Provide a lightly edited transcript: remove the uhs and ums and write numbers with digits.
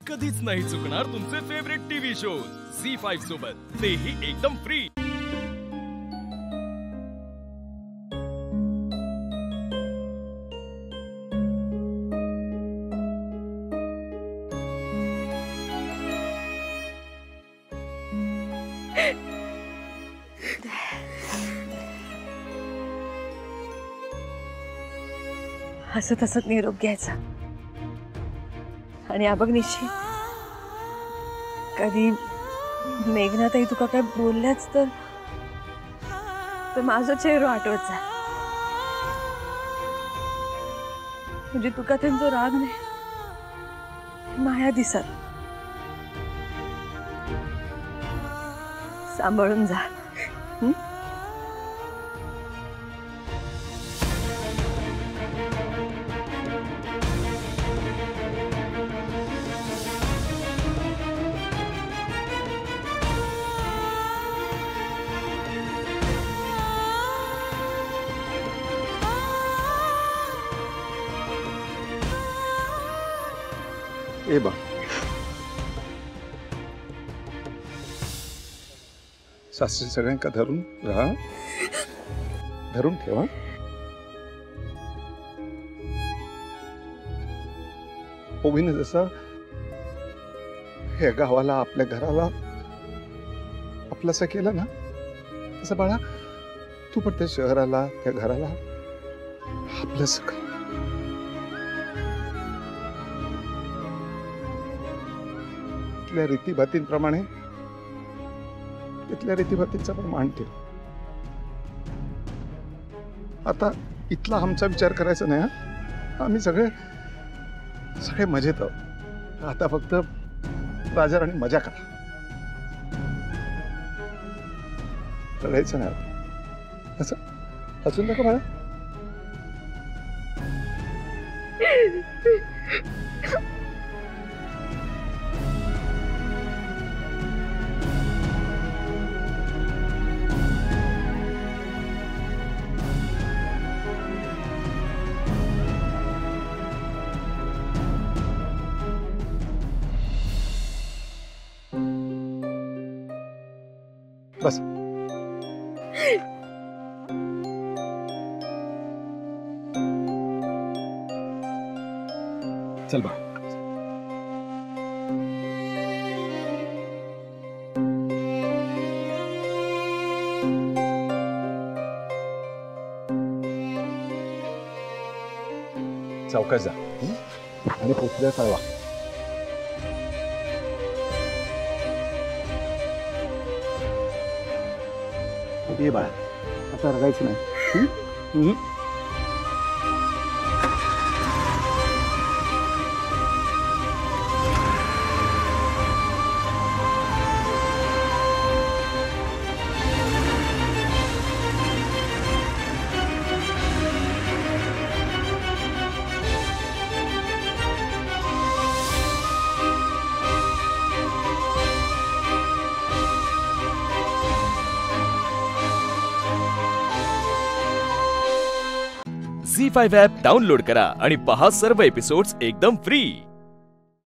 कधीच नाही चुकणार तुमचे फेवरेट टीव्ही शोज झी5 सोबत, तेही एकदम फ्री। हसत हसत निरोप घ्यायचा आणि बघ निशी, कधी मेघनाताई तुका काय बोलल्याच तर माझा चेहरा आठवत जा, म्हणजे तुका त्यांचा राग नाही माया दिसत। सांभाळून जा। ए बा, सासरी सगळ्यांका धरून राहा, धरून ठेवा। ओबीने जसं हे गावाला आपल्या घराला आपलंसं केलं ना, तसं बाळा तू पण त्या शहराला त्या घराला आपलंसं कर। तिथल्या रीतीभातींप्रमाणे तिथल्या रीतीभातींचा पण मान ठेव। आता इथला आमचा विचार करायचा नाही, आम्ही सगळे सगळे मजेत आहोत। आता फक्त राजाराणी मजा करा, रडायचं नाही। असं हसून नका बाळा। बस चल बा। चौकात जा आणि पोचल्या कळवा। ये बाळा, आता रडायचं नाही। झी5 ॲप डाउनलोड करा आणि पहा सर्व एपिसोड्स एकदम फ्री।